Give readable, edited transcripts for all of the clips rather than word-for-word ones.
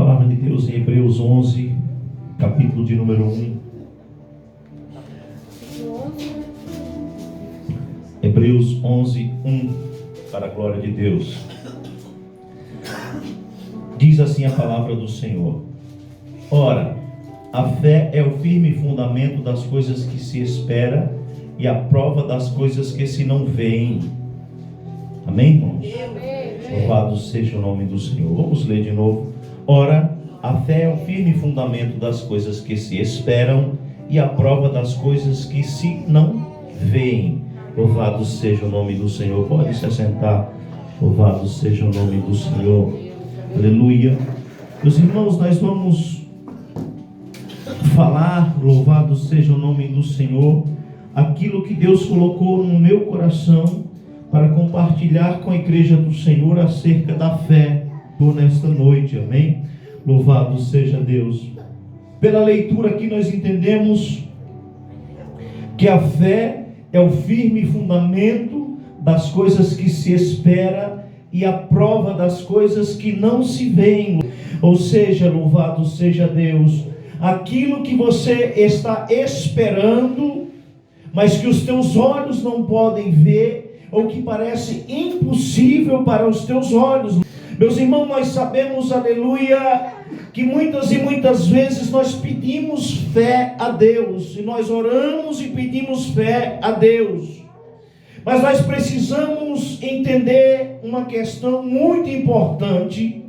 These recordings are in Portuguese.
palavra de Deus em Hebreus 11, capítulo de número 1. Hebreus 11, 1, para a glória de Deus. Diz assim a palavra do Senhor: Ora, a fé é o firme fundamento das coisas que se espera e a prova das coisas que se não veem. Amém, irmãos? Louvado seja o nome do Senhor. Vamos ler de novo. Ora, a fé é o firme fundamento das coisas que se esperam e a prova das coisas que se não veem. Louvado seja o nome do Senhor. Pode se assentar. Louvado seja o nome do Senhor. Aleluia. Meus irmãos, nós vamos falar, louvado seja o nome do Senhor, aquilo que Deus colocou no meu coração para compartilhar com a igreja do Senhor acerca da fé por nesta noite. Amém? Louvado seja Deus. Pela leitura aqui nós entendemos que a fé é o firme fundamento das coisas que se espera e a prova das coisas que não se veem. Ou seja, louvado seja Deus, aquilo que você está esperando, mas que os teus olhos não podem ver, ou que parece impossível para os teus olhos. Meus irmãos, nós sabemos, aleluia, que muitas e muitas vezes nós pedimos fé a Deus, e nós oramos e pedimos fé a Deus, mas nós precisamos entender uma questão muito importante.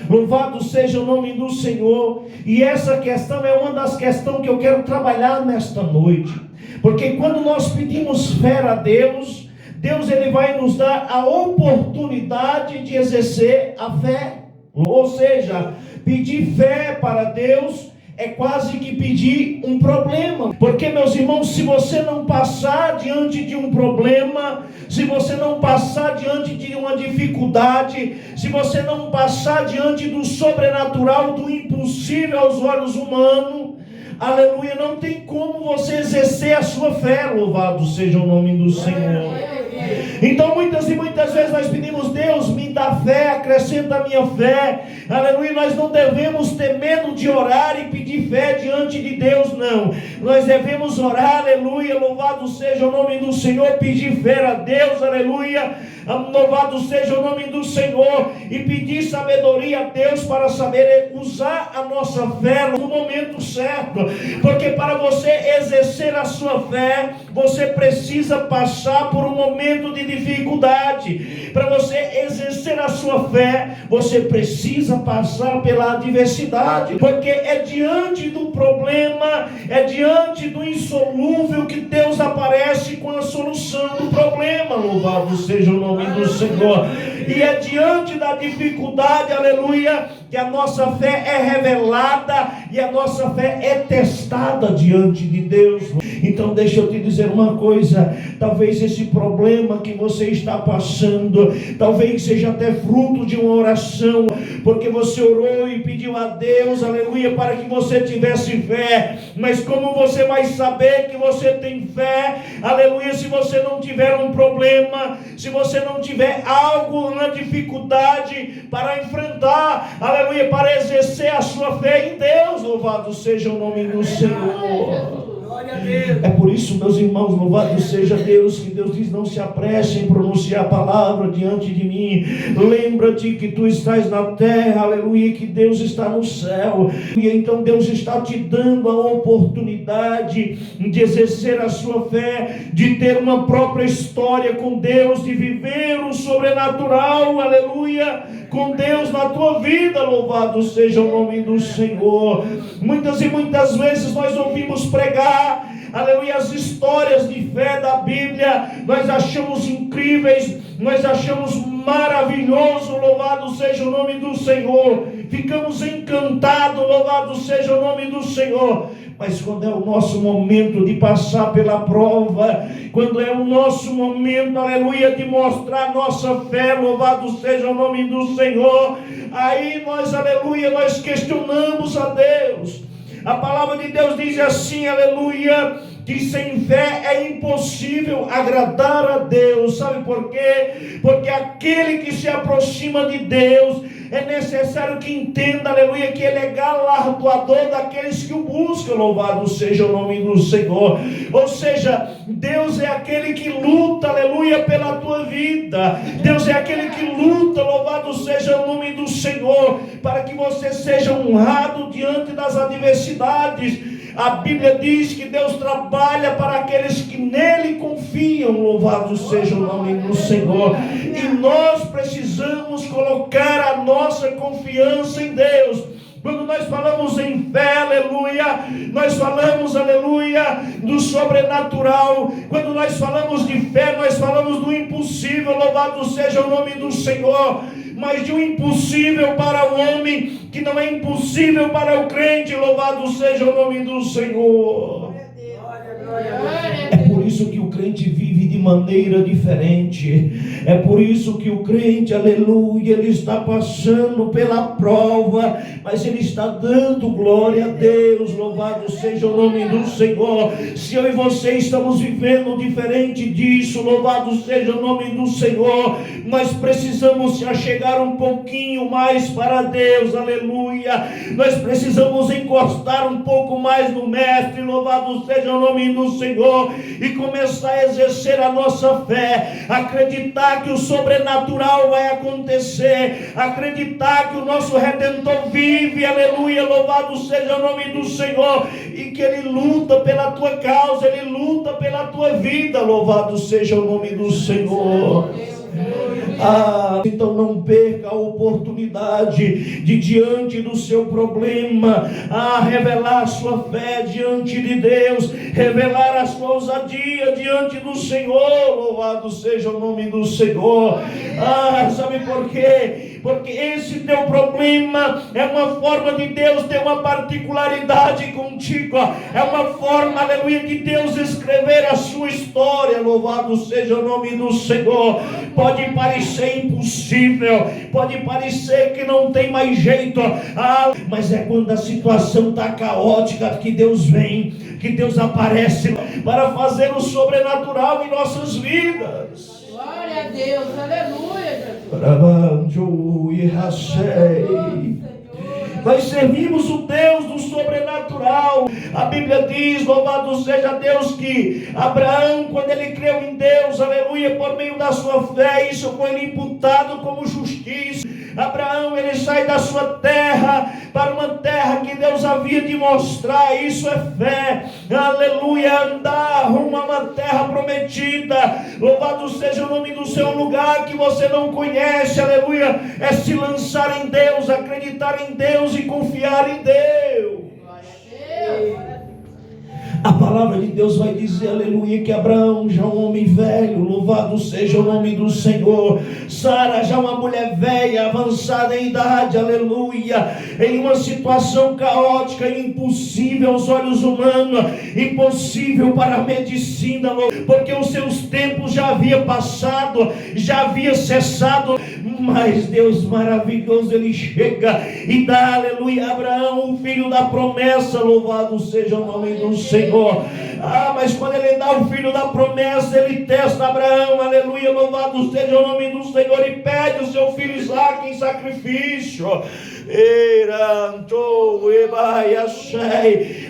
Louvado seja o nome do Senhor. E essa questão é uma das questões que eu quero trabalhar nesta noite, porque quando nós pedimos fé a Deus, Deus ele vai nos dar a oportunidade de exercer a fé. Ou seja, pedir fé para Deus é quase que pedir um problema. Porque, meus irmãos, se você não passar diante de um problema, se você não passar diante de uma dificuldade, se você não passar diante do sobrenatural, do impossível aos olhos humanos, aleluia, não tem como você exercer a sua fé. Louvado seja o nome do Senhor. Então muitas e muitas vezes nós pedimos: Deus, me dá fé, acrescenta a minha fé, aleluia. Nós não devemos ter medo de orar e pedir fé diante de Deus, não. Nós devemos orar, aleluia, louvado seja o nome do Senhor, pedir fé a Deus, aleluia, louvado seja o nome do Senhor, e pedir sabedoria a Deus para saber usar a nossa fé no momento certo. Porque para você exercer a sua fé, você precisa passar por um momento de dificuldade. Para você exercer a sua fé, você precisa passar pela adversidade, porque é diante do problema, é diante do insolúvel que Deus aparece com a solução do problema. Louvado seja o nome do Senhor. E é diante da dificuldade, aleluia, que a nossa fé é revelada e a nossa fé é testada diante de Deus. Então deixa eu te dizer uma coisa: talvez esse problema que você está passando, talvez seja até fruto de uma oração, porque você orou e pediu a Deus, aleluia, para que você tivesse fé. Mas como você vai saber que você tem fé, aleluia, se você não tiver um problema, se você não tiver algo, uma dificuldade para enfrentar, aleluia, para exercer a sua fé em Deus? Louvado seja o nome do Senhor. É por isso, meus irmãos, louvado seja Deus, que Deus diz: não se apresse em pronunciar a palavra diante de mim. Lembra-te que tu estás na terra, aleluia, e que Deus está no céu. E então Deus está te dando a oportunidade de exercer a sua fé, de ter uma própria história com Deus, de viver o sobrenatural, aleluia, com Deus na tua vida. Louvado seja o nome do Senhor. Muitas e muitas vezes nós ouvimos pregar, aleluia, as histórias de fé da Bíblia, nós achamos incríveis, nós achamos maravilhoso, louvado seja o nome do Senhor, ficamos encantados, louvado seja o nome do Senhor. Mas quando é o nosso momento de passar pela prova, quando é o nosso momento, aleluia, de mostrar nossa fé, louvado seja o nome do Senhor, aí nós, aleluia, nós questionamos a Deus. A palavra de Deus diz assim, aleluia, que que sem fé é impossível agradar a Deus. Sabe por quê? Porque aquele que se aproxima de Deus, é necessário que entenda, aleluia, que Ele é galardoador daqueles que o buscam. Louvado seja o nome do Senhor. Ou seja, Deus é aquele que luta, aleluia, pela tua vida. Deus é aquele que luta, louvado seja o nome do Senhor, para que você seja honrado diante das adversidades. A Bíblia diz que Deus trabalha para aqueles que nele confiam. Louvado seja o nome do Senhor. E nós precisamos colocar a nossa confiança em Deus. Quando nós falamos em fé, aleluia, nós falamos, aleluia, do sobrenatural. Quando nós falamos de fé, nós falamos do impossível. Louvado seja o nome do Senhor. Mas de um impossível para o homem, que não é impossível para o crente. Louvado seja o nome do Senhor. É por isso que o crente vive de maneira diferente. É por isso que o crente, aleluia, ele está passando pela prova, mas ele está dando glória a Deus. Louvado seja o nome do Senhor. Se eu e você estamos vivendo diferente disso, louvado seja o nome do Senhor. Nós precisamos se achegar um pouquinho mais para Deus, aleluia. Nós precisamos encostar um pouco mais no Mestre, louvado seja o nome do Senhor, e começar a exercer a nossa fé, acreditar que o sobrenatural vai acontecer, acreditar que o nosso Redentor vive, aleluia, louvado seja o nome do Senhor, e que Ele luta pela tua causa, Ele luta pela tua vida, louvado seja o nome do Senhor. Então não perca a oportunidade de, diante do seu problema, revelar a sua fé diante de Deus, revelar a sua ousadia diante do Senhor. Louvado seja o nome do Senhor. Sabe por quê? Porque esse teu problema é uma forma de Deus ter uma particularidade contigo. É uma forma, aleluia, de Deus escrever a sua história. Louvado seja o nome do Senhor. Pode parecer impossível, pode parecer que não tem mais jeito, mas é quando a situação está caótica que Deus vem, que Deus aparece para fazer o sobrenatural em nossas vidas. Glória a Deus, aleluia, Jesus. Nós servimos o Deus do sobrenatural. A Bíblia diz, louvado seja Deus, que Abraão, quando ele creu em Deus, aleluia, por meio da sua fé, isso foi lhe imputado como justiça. Abraão, ele sai da sua terra para uma terra que Deus havia de mostrar. Isso é fé, aleluia, andar rumo a uma terra prometida. Louvado seja o nome do seu lugar que você não conhece, aleluia, é se lançar em Deus, acreditar em Deus e confiar em Deus. A palavra de Deus vai dizer, aleluia, que Abraão, já um homem velho, louvado seja o nome do Senhor. Sara, já uma mulher velha, avançada em idade, aleluia, em uma situação caótica, impossível aos olhos humanos, impossível para a medicina, porque os seus tempos já havia passado, já havia cessado. Mas Deus maravilhoso, Ele chega e dá, aleluia, a Abraão, o filho da promessa. Louvado seja o nome do Senhor. Mas quando Ele dá o filho da promessa, Ele testa Abraão, aleluia, louvado seja o nome do Senhor, e pede o seu filho Isaque em sacrifício.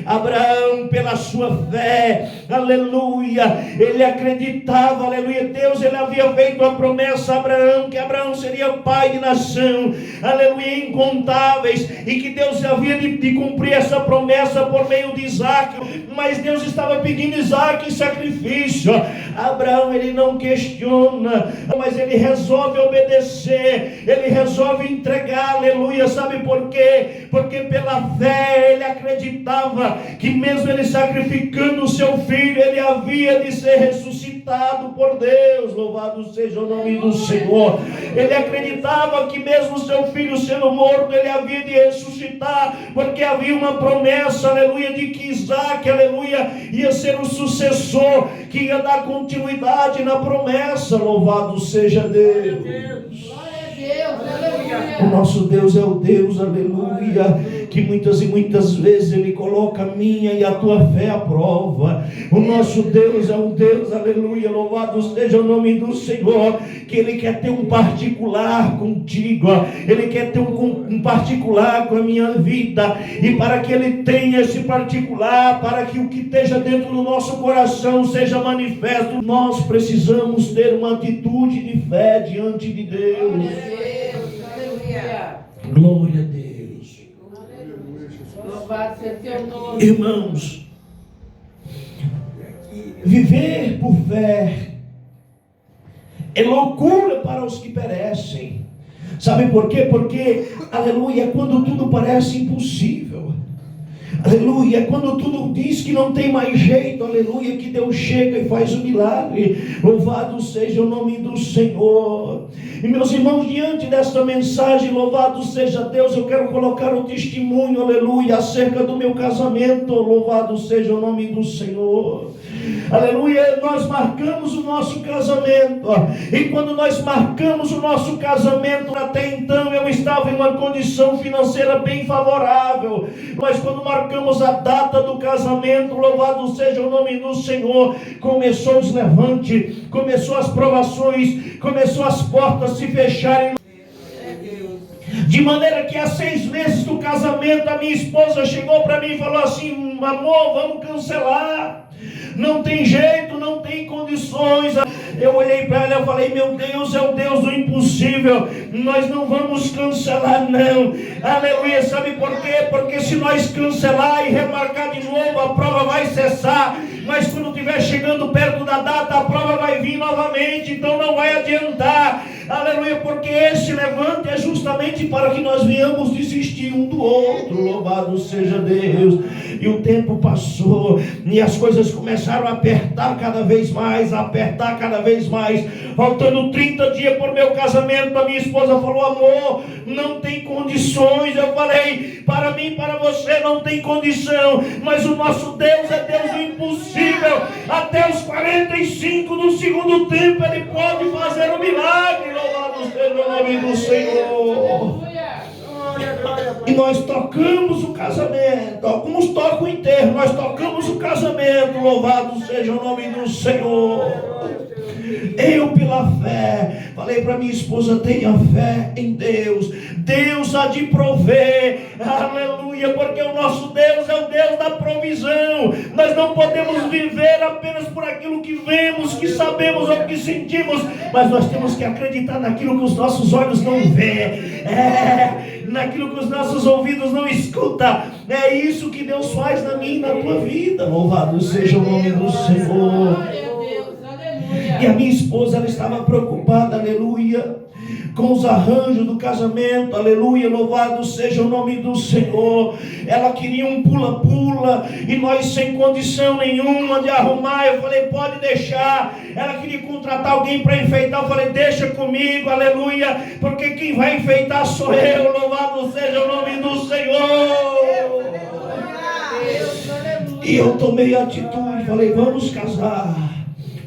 Abraão, pela sua fé, aleluia, ele acreditava, aleluia, Deus, ele havia feito a promessa a Abraão, que Abraão seria pai de nação, aleluia, incontáveis, e que Deus havia de cumprir essa promessa por meio de Isaque. Mas Deus estava pedindo Isaque em sacrifício. Abraão, ele não questiona, mas ele resolve obedecer, ele resolve entregar, aleluia. Sabe por quê? Porque pela fé ele acreditava que mesmo ele sacrificando o seu filho, ele havia de ser ressuscitado por Deus. Louvado seja o nome do Senhor. Ele acreditava que mesmo o seu filho sendo morto, ele havia de ressuscitar, porque havia uma promessa, aleluia, de que Isaque, aleluia, ia ser o sucessor, que ia dar continuidade na promessa. Louvado seja Deus. glória a Deus, aleluia. O nosso Deus é o Deus, aleluia, que muitas e muitas vezes Ele coloca a minha e a tua fé à prova. O nosso Deus é um Deus, aleluia, louvado seja o nome do Senhor, que Ele quer ter um particular contigo, Ele quer ter um particular com a minha vida, e para que Ele tenha esse particular, para que o que esteja dentro do nosso coração seja manifesto, nós precisamos ter uma atitude de fé diante de Deus. Glória a Deus. Louvado seja teu nome. Irmãos, viver por fé é loucura para os que perecem. Sabe por quê? Porque, aleluia, quando tudo parece impossível, aleluia, quando tudo diz que não tem mais jeito, aleluia, que Deus chega e faz o milagre. Louvado seja o nome do Senhor. E meus irmãos, diante desta mensagem, louvado seja Deus, eu quero colocar um testemunho, aleluia, acerca do meu casamento. Louvado seja o nome do Senhor. Aleluia, nós marcamos o nosso casamento, e quando nós marcamos o nosso casamento, até então eu estava em uma condição financeira bem favorável, mas quando marcamos a data do casamento, louvado seja o nome do Senhor, começou os levantes, começou as provações, começou as portas se fecharem, de maneira que há 6 meses do casamento, a minha esposa chegou para mim e falou assim: amor, vamos cancelar, não tem jeito, não tem condições. Eu olhei para ela e falei: meu Deus, é o Deus do impossível, nós não vamos cancelar não. Aleluia, sabe por quê? Porque se nós cancelar e remarcar de novo, a prova vai cessar, mas quando estiver chegando perto da data, a prova vai vir novamente, então não vai adiantar. Aleluia, porque esse levante é justamente para que nós venhamos desistir um do outro. Louvado seja Deus. E o tempo passou, e as coisas começaram a apertar cada vez mais, faltando 30 dias por meu casamento, a minha esposa falou: amor, não tem condições. Eu falei: para mim, para você não tem condição, mas o nosso Deus é Deus do impossível. Até os 45 do segundo tempo Ele pode fazer um milagre. Louvado seja o nome do Senhor. E nós tocamos o casamento. Alguns tocam o enterro, nós tocamos o casamento. Louvado seja o nome do Senhor. Eu, pela fé, falei para minha esposa: tenha fé em Deus, Deus há de prover, aleluia, porque o nosso Deus é o Deus da provisão. Nós não podemos viver apenas por aquilo que vemos, que sabemos ou que sentimos, mas nós temos que acreditar naquilo que os nossos olhos não veem, naquilo que os nossos ouvidos não escutam. É isso que Deus faz na minha e na tua vida. Louvado seja o nome do Senhor. E a minha esposa, ela estava preocupada, aleluia, com os arranjos do casamento, aleluia, louvado seja o nome do Senhor. Ela queria um pula-pula, e nós sem condição nenhuma de arrumar. Eu falei: pode deixar. Ela queria contratar alguém para enfeitar. Eu falei: deixa comigo, aleluia, porque quem vai enfeitar sou eu. Louvado seja o nome do Senhor. E eu tomei a atitude, falei: vamos casar.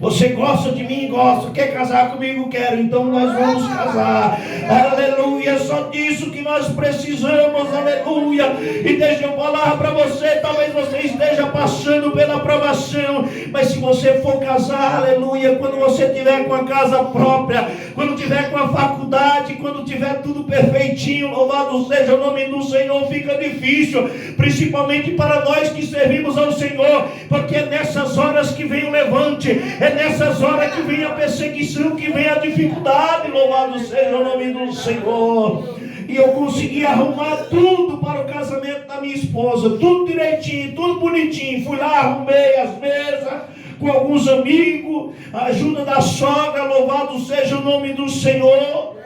Você gosta de mim? Gosto. Quer casar comigo? Quero. Então nós vamos casar. Aleluia. Só disso que nós precisamos. Aleluia. E deixa eu falar para você. Talvez você esteja passando pela provação, mas se você for casar, aleluia, quando você tiver com a casa própria, quando tiver com a faculdade, quando tiver tudo perfeitinho, louvado seja o nome do Senhor, fica difícil, principalmente para nós que servimos ao Senhor, porque é nessas horas que vem o levante, é nessas horas que vem a perseguição, que vem a dificuldade. Louvado seja o nome do Senhor. E eu consegui arrumar tudo para o casamento da minha esposa, tudo direitinho, tudo bonitinho. Fui lá, arrumei as mesas com alguns amigos, a ajuda da sogra, louvado seja o nome do Senhor.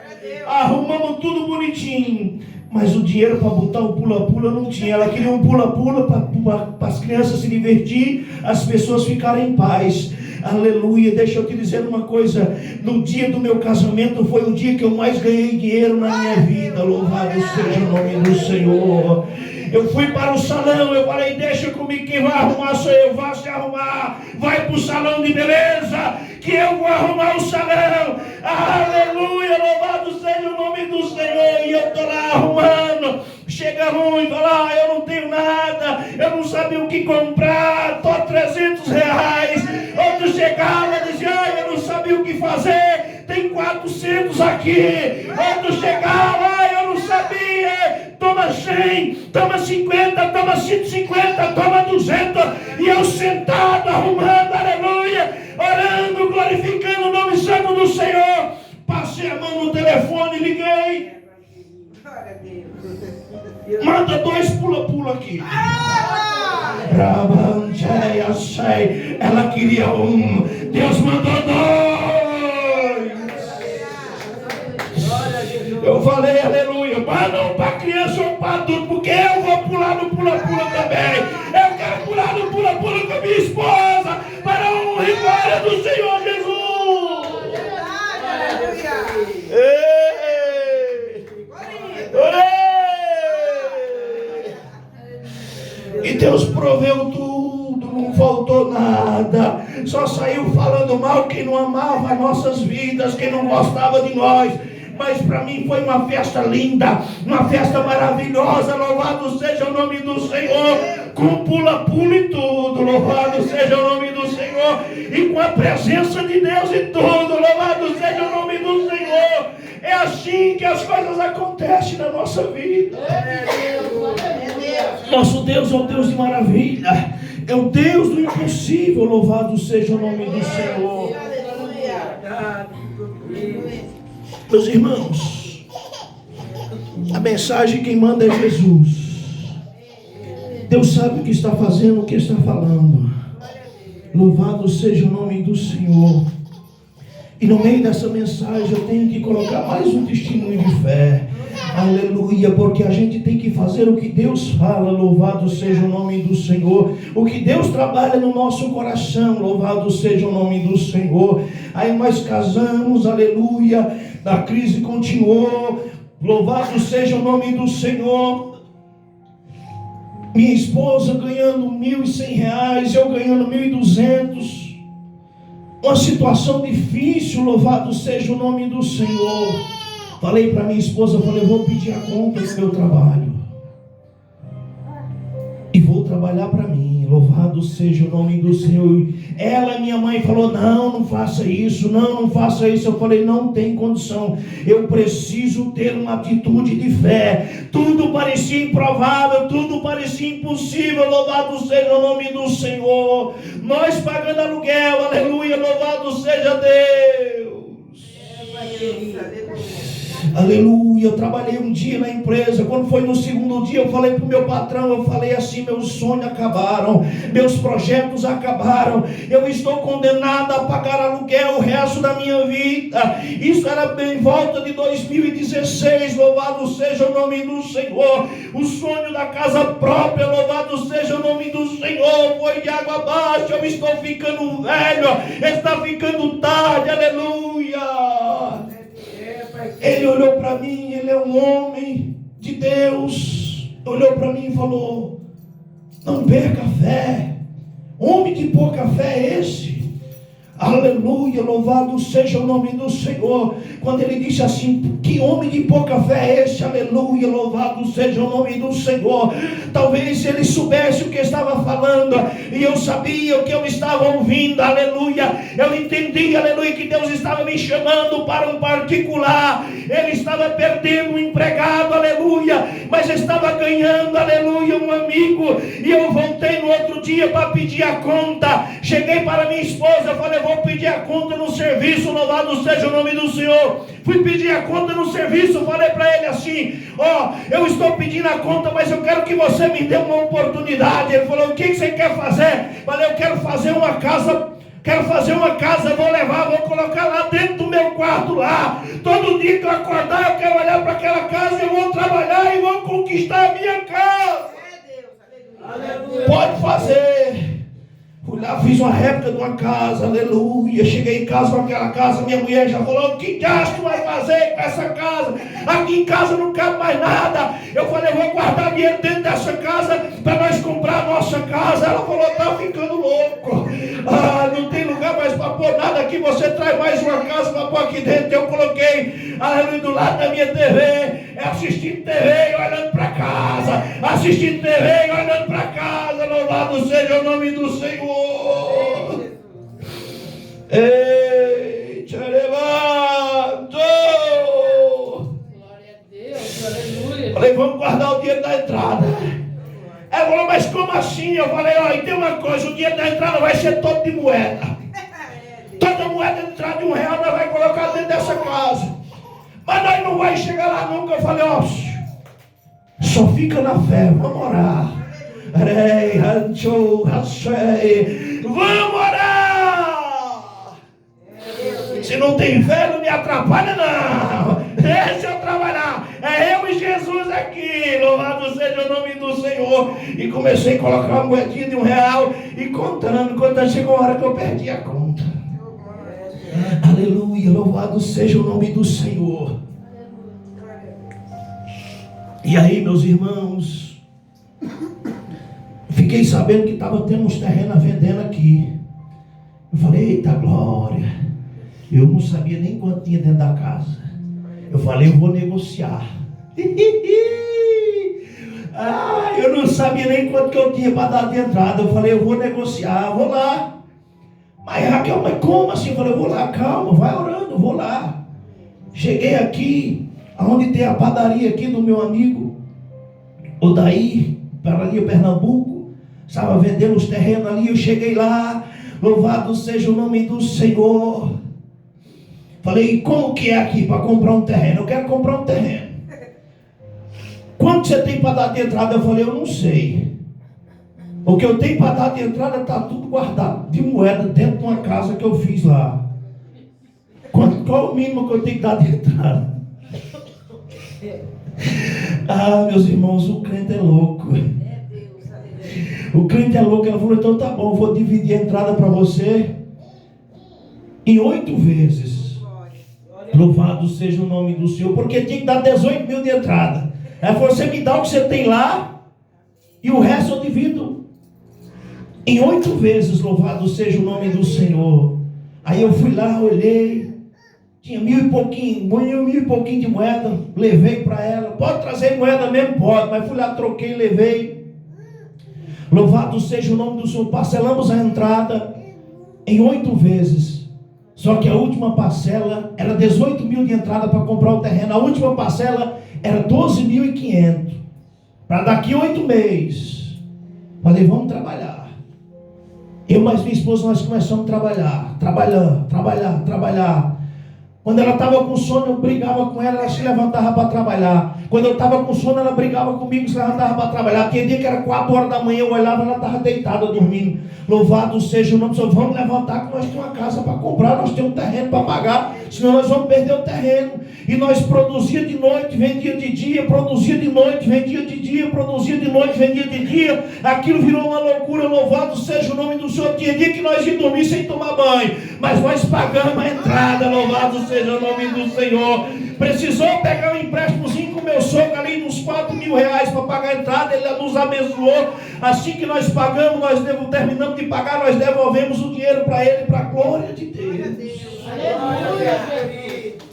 Arrumamos tudo bonitinho, mas o dinheiro para botar o pula-pula não tinha. Ela queria um pula-pula para as crianças se divertir, as pessoas ficarem em paz. Aleluia. Deixa eu te dizer uma coisa: no dia do meu casamento foi o dia que eu mais ganhei dinheiro na minha vida. Louvado seja o nome do Senhor. Eu fui para o salão, eu falei: deixa comigo, quem vai arrumar sou eu. Vá se arrumar, vai para o salão de beleza, que eu vou arrumar o salão. Aleluia, louvado seja o nome do Senhor. E eu estou lá arrumando, Chega ruim, fala, eu não tenho nada, eu não sabia o que comprar, estou a R$300. Outro chegava e dizia, eu não sabia o que fazer, tem 400 aqui. Outro chegava, eu não sabia, toma 100, toma 50, toma 150, toma 200. E eu sentado, arrumando, aleluia, orando, glorificando o nome santo do Senhor. Passei a mão no telefone e liguei. Manda 2 pula-pula aqui. Ela queria 1. Deus mandou 2. Eu falei, aleluia. Manda um para criança ou para adulto, porque eu vou pular no pula-pula também. Eu quero pular no pula-pula com a minha esposa, para a honra e glória do Senhor Jesus. E Deus proveu tudo, não faltou nada. Só saiu falando mal quem não amava as nossas vidas, quem não gostava de nós. Mas para mim foi uma festa linda, uma festa maravilhosa. Louvado seja o nome do Senhor, com pula-pula e tudo. Louvado seja o nome do Senhor, e com a presença de Deus e tudo. Louvado seja o nome do Senhor. É assim que as coisas acontecem na nossa vida. Nosso Deus é um Deus de maravilha, é o Deus do impossível. Louvado seja o nome do Senhor. Meus irmãos, a mensagem quem manda é Jesus. Deus sabe o que está fazendo, o que está falando. Louvado seja o nome do Senhor. E no meio dessa mensagem eu tenho que colocar mais um testemunho de fé. Aleluia, porque a gente tem que fazer o que Deus fala. Louvado seja o nome do Senhor. O que Deus trabalha no nosso coração. Louvado seja o nome do Senhor. Aí nós casamos, aleluia. A crise continuou. Louvado seja o nome do Senhor. Minha esposa ganhando R$1.100, eu ganhando R$1.200. Uma situação difícil. Louvado seja o nome do Senhor. Falei para minha esposa, falei, vou pedir a conta do meu trabalho e vou trabalhar para mim. Louvado seja o nome do Senhor. Ela, minha mãe, falou, não faça isso, não faça isso. Eu falei, não tem condição, eu preciso ter uma atitude de fé. Tudo parecia improvável, tudo parecia impossível. Louvado seja o nome do Senhor. Nós pagando aluguel, aleluia, louvado seja Deus. Aleluia, eu trabalhei um dia na empresa. Quando foi no segundo dia, eu falei para o meu patrão, eu falei assim, meus sonhos acabaram, meus projetos acabaram, eu estou condenado a pagar aluguel o resto da minha vida. Isso era bem em volta de 2016, louvado seja o nome do Senhor. O sonho da casa própria, louvado seja o nome do Senhor, foi de água abaixo. Eu estou ficando velho, está ficando tarde, aleluia. Ele olhou para mim, ele é um homem de Deus, olhou para mim e falou, não perca a fé. Homem de pouca fé é esse? Aleluia, louvado seja o nome do Senhor. Quando ele disse assim, que homem de pouca fé é esse? Aleluia, louvado seja o nome do Senhor. Talvez ele soubesse o que estava falando, e eu sabia o que eu estava ouvindo, aleluia. Eu entendi, aleluia, que Deus estava me chamando para um particular. Ele estava perdendo um empregado, aleluia, mas estava ganhando, aleluia, um amigo. E eu voltei no outro dia para pedir a conta. Cheguei para minha esposa, falei, vou pedir a conta no serviço, louvado seja o nome do Senhor. Fui pedir a conta no serviço, falei para ele assim, eu estou pedindo a conta, mas eu quero que você me dê uma oportunidade. Ele falou, o que você quer fazer? Falei, eu quero fazer uma casa, vou colocar lá dentro do meu quarto lá. Todo dia que eu acordar, eu quero olhar para aquela casa, eu vou trabalhar e vou conquistar a minha casa. Pode fazer. Fui lá, fiz uma réplica de uma casa, aleluia. Cheguei em casa com aquela casa, minha mulher já falou, o que gasto vai fazer com essa casa? Aqui em casa não cabe mais nada. Eu falei, vou guardar dinheiro dentro dessa casa para nós comprar a nossa casa. Ela falou, tá ficando louco. Não tem lugar mais para pôr nada aqui, você traz mais uma casa para pôr aqui dentro. Eu coloquei, aleluia, do lado da minha TV. é assistindo TV e olhando para casa, assistindo TV e olhando para casa. Louvado seja o nome do Senhor. Ei, te levanto. Glória a Deus, aleluia. Falei, vamos guardar o dinheiro da entrada. Ela falou, mas como assim? Eu falei, ó, e tem uma coisa, o dinheiro da entrada vai ser todo de moeda. Toda moeda de entrada de R$1 nós vamos colocar dentro dessa casa. Mas nós não vamos chegar lá nunca. Eu falei, ó, só fica na fé, vamos orar. Vamos orar. Se não tem fé, não me atrapalha não. Deixa eu trabalhar. É eu e Jesus aqui. Louvado seja o nome do Senhor. E comecei a colocar uma moedinha de R$1 e contando. Quando chegou a hora que eu perdi a conta. Aleluia, louvado seja o nome do Senhor. E aí, meus irmãos, fiquei sabendo que estava tendo uns terrenos vendendo aqui. Eu falei, eita glória. Eu não sabia nem quanto tinha dentro da casa. Eu falei, eu vou negociar. Eu não sabia nem quanto que eu tinha para dar de entrada. Eu falei, eu vou negociar, vou lá. Mas Raquel, mas como assim? Eu falei, eu vou lá, calma, vai orando, eu vou lá. Cheguei aqui, aonde tem a padaria aqui do meu amigo Odair, padaria Pernambuco, estava vendendo os terrenos ali, eu cheguei lá, louvado seja o nome do Senhor. Falei, como que é aqui para comprar um terreno? Eu quero comprar um terreno. Quanto você tem para dar de entrada? Eu falei, eu não sei. O que eu tenho para dar de entrada está tudo guardado de moeda dentro de uma casa que eu fiz lá. Qual o mínimo que eu tenho que dar de entrada? Meus irmãos, o crente é louco. O crente é louco. Ela falou, então tá bom, eu vou dividir a entrada para você em 8 vezes. Louvado seja o nome do Senhor. Porque tinha que dar 18 mil de entrada. Ela falou, você me dá o que você tem lá e o resto eu divido em 8 vezes, louvado seja o nome do Senhor. Aí eu fui lá, olhei, tinha 1.000 e pouquinho de moeda, levei para ela. Pode trazer moeda mesmo? Pode, mas fui lá, troquei, levei. Louvado seja o nome do Senhor. Parcelamos a entrada em 8 vezes. Só que a última parcela era 18 mil de entrada para comprar o terreno. A última parcela era 12.500. Para daqui 8 meses. Falei, vamos trabalhar. Eu mais minha esposa, nós começamos a trabalhar. Quando ela estava com sono, eu brigava com ela, ela se levantava para trabalhar. Quando eu estava com sono, ela brigava comigo, se levantava para trabalhar. Tinha dia que era 4 horas da manhã, eu olhava, ela estava deitada, dormindo. Louvado seja o nome do Senhor. Vamos levantar que nós temos uma casa para comprar, nós temos um terreno para pagar, senão nós vamos perder o terreno. E nós produzia de noite, vendia de dia, produzia de noite, vendia de dia, produzia de noite, vendia de dia. Aquilo virou uma loucura, louvado seja o nome do Senhor. Tinha dia que nós íamos dormir sem tomar banho, mas nós pagamos a entrada, louvado seja o nome do Senhor. Precisou pegar um empréstimozinho com meu sogro ali, uns R$4.000 para pagar a entrada, ele nos abençoou. Assim que nós pagamos, nós terminamos de pagar, nós devolvemos o dinheiro para ele, para a glória de Deus. Aleluia.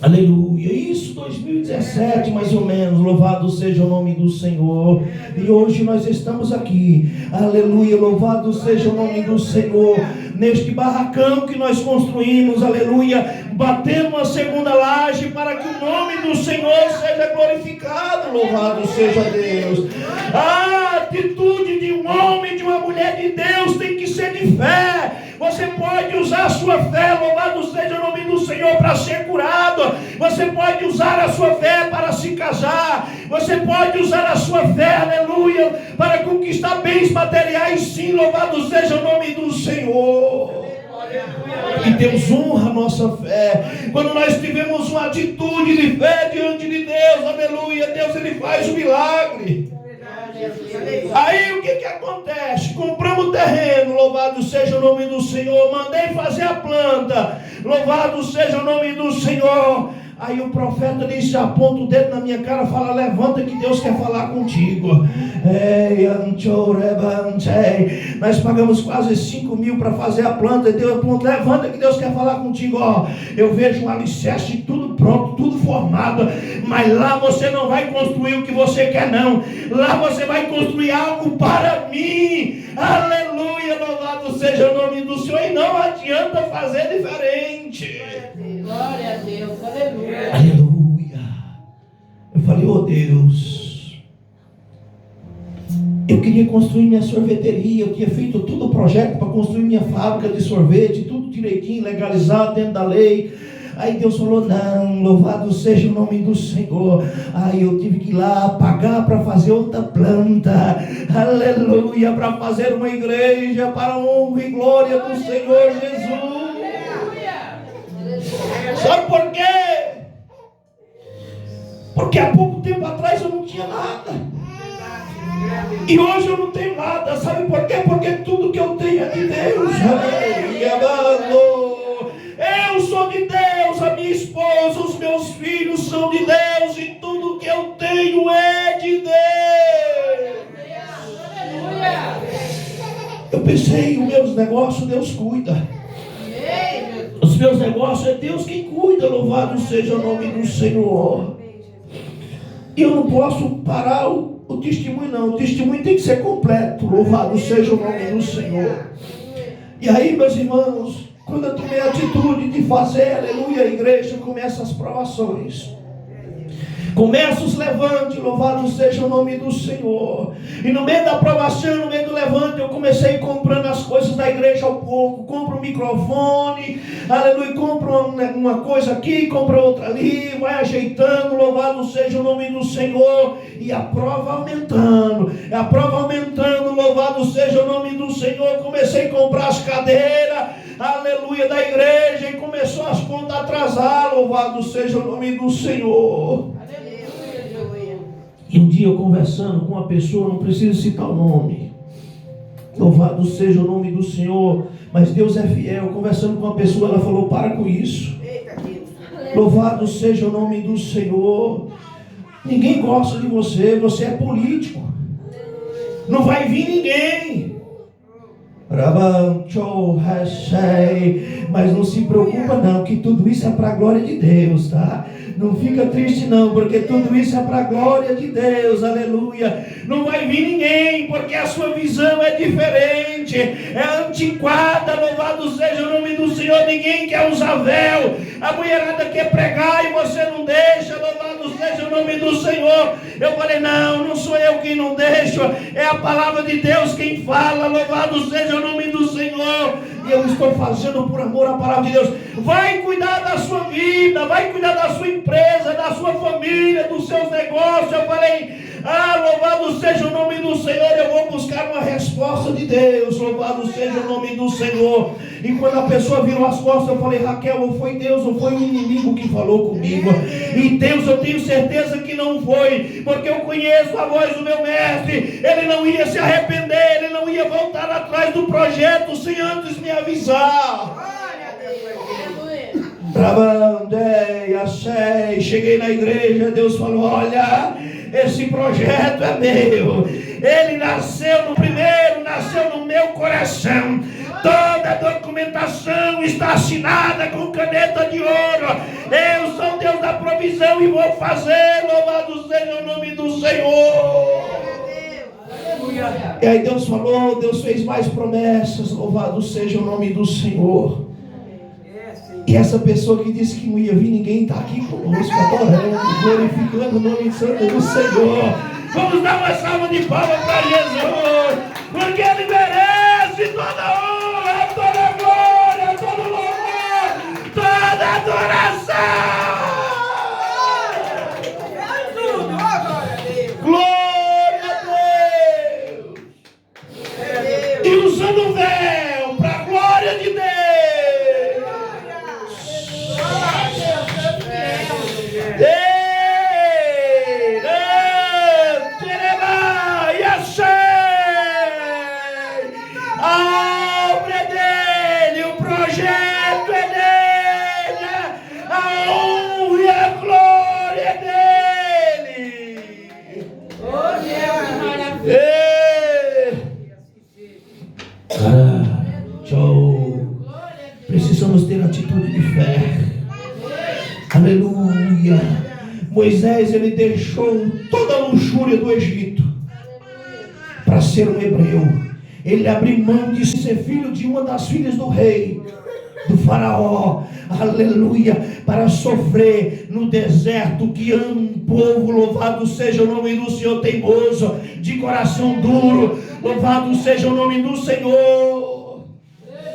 Aleluia. Isso 2017 mais ou menos. Louvado seja o nome do Senhor. E hoje nós estamos aqui. Aleluia. Louvado seja o nome do Senhor. Neste barracão que nós construímos. Aleluia. Batendo uma segunda laje para que o nome do Senhor seja glorificado. Louvado seja Deus. A atitude de um homem, de uma mulher de Deus tem que ser de fé. Você pode usar a sua fé, louvado seja o nome do Senhor, para ser curado. Você pode usar a sua fé para se casar. Você pode usar a sua fé, aleluia, para conquistar bens materiais. Sim, louvado seja o nome do Senhor. Que Deus honra a nossa fé. Quando nós tivemos uma atitude de fé diante de Deus, aleluia, Deus ele faz o milagre. Aí o que acontece? Compramos o terreno, louvado seja o nome do Senhor. Mandei fazer a planta, louvado seja o nome do Senhor. Aí o profeta disse, aponta o dedo na minha cara, fala, levanta que Deus quer falar contigo. Nós pagamos quase 5 mil para fazer a planta. Deus aponta, levanta que Deus quer falar contigo. Ó, eu vejo um alicerce tudo pronto, tudo formado, mas lá você não vai construir o que você quer não. Lá você vai construir algo para mim. Aleluia, louvado seja o nome do Senhor. E não adianta fazer diferente. Glória a Deus, aleluia. Aleluia. Eu falei, oh Deus, eu queria construir minha sorveteria, eu tinha feito todo o projeto para construir minha fábrica de sorvete, tudo direitinho, legalizado dentro da lei. Aí Deus falou, não, louvado seja o nome do Senhor. Aí eu tive que ir lá pagar para fazer outra planta, aleluia, para fazer uma igreja para a honra e glória do Senhor Jesus. Sabe por quê? Porque há pouco tempo atrás eu não tinha nada. E hoje eu não tenho nada. Sabe por quê? Porque tudo que eu tenho é de Deus. Eu sou de Deus, a minha esposa, os meus filhos são de Deus. E tudo que eu tenho é de Deus. Eu pensei, os meus negócios Deus cuida. Os meus negócios é Deus quem cuida, louvado seja o nome do Senhor. E eu não posso parar o testemunho não, o testemunho tem que ser completo, louvado seja o nome do Senhor. E aí, meus irmãos, quando eu tomei a atitude de fazer, aleluia, a igreja, começa as provações. Começa os levantes, louvado seja o nome do Senhor. E no meio da aprovação, no meio do levante, eu comecei comprando as coisas da igreja ao pouco. Compro um microfone, aleluia, compro uma coisa aqui, compro outra ali, vai ajeitando, louvado seja o nome do Senhor. E a prova aumentando, louvado seja o nome do Senhor. Comecei a comprar as cadeiras, aleluia, da igreja, e começou as contas a atrasar, louvado seja o nome do Senhor. E um dia eu conversando com uma pessoa, não preciso citar o nome, louvado seja o nome do Senhor, mas Deus é fiel. Conversando com uma pessoa, ela falou, para com isso, louvado seja o nome do Senhor. Ninguém gosta de você, você é político, não vai vir ninguém. Mas não se preocupa não, que tudo isso é para a glória de Deus, tá? Não fica triste não, porque tudo isso é para a glória de Deus, aleluia. Não vai vir ninguém, porque a sua visão é diferente, é antiquada, louvado seja o nome do Senhor. Ninguém quer usar véu, a mulherada quer pregar e você não deixa, louvado seja o nome do Senhor. Eu falei, não sou eu quem não deixo, é a palavra de Deus quem fala, louvado seja o nome do Senhor. E eu estou fazendo por amor à palavra de Deus. Vai cuidar da sua vida, vai cuidar da sua empresa, da sua família, dos seus negócios. Eu falei, louvado seja o nome do Senhor. Eu vou buscar uma resposta de Deus, louvado seja o nome do Senhor. E quando a pessoa virou as costas, eu falei, Raquel, ou foi Deus ou foi o inimigo que falou comigo? E Deus, eu tenho certeza que não foi, porque eu conheço a voz do meu mestre. Ele não ia se arrepender, ele não ia voltar atrás do projeto sem antes me avisar. Cheguei na igreja, Deus falou, olha, esse projeto é meu. Ele nasceu nasceu no meu coração. Toda a documentação está assinada com caneta de ouro. Eu sou Deus da provisão e vou fazer, louvado seja o nome do Senhor. E aí Deus falou, Deus fez mais promessas, louvado seja o nome do Senhor. E essa pessoa que disse que não ia vir ninguém está aqui conosco, adorando, glorificando o nome santo do Senhor. Vamos dar uma salva de palmas para Jesus, porque Ele merece toda honra, toda glória, todo louvor, toda adoração. Glória a Deus. E usando o véu para a glória de Deus. Tchau. Precisamos ter atitude de fé. Aleluia. Moisés, ele deixou toda a luxúria do Egito para ser um hebreu. Ele abriu mão de ser filho de uma das filhas do rei, do faraó, aleluia, para sofrer no deserto, guiando um povo. Louvado seja o nome do Senhor, teimoso, de coração duro. Louvado seja o nome do Senhor.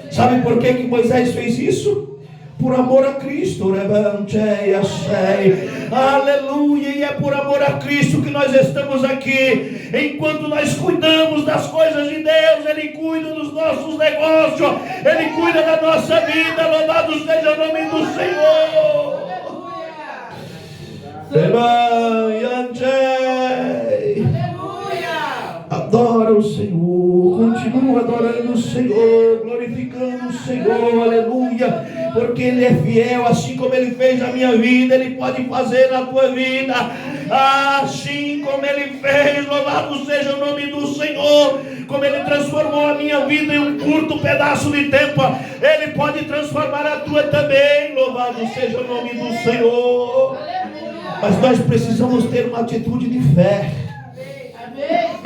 Sabe por que Moisés fez isso? Por amor a Cristo. Aleluia. E é por amor a Cristo que nós estamos aqui. Enquanto nós cuidamos das coisas de Deus, Ele cuida dos nossos negócios, Ele cuida da nossa vida. Louvado seja o nome do Senhor. Adora o Senhor, continua adorando o Senhor, glorificando o Senhor, aleluia, porque Ele é fiel. Assim como Ele fez na minha vida, Ele pode fazer na tua vida, assim como Ele fez. Louvado seja o nome do Senhor. Como Ele transformou a minha vida em um curto pedaço de tempo, Ele pode transformar a tua também. Louvado seja o nome do Senhor. Mas nós precisamos ter uma atitude de fé.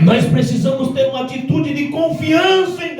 Nós precisamos ter uma atitude de confiança em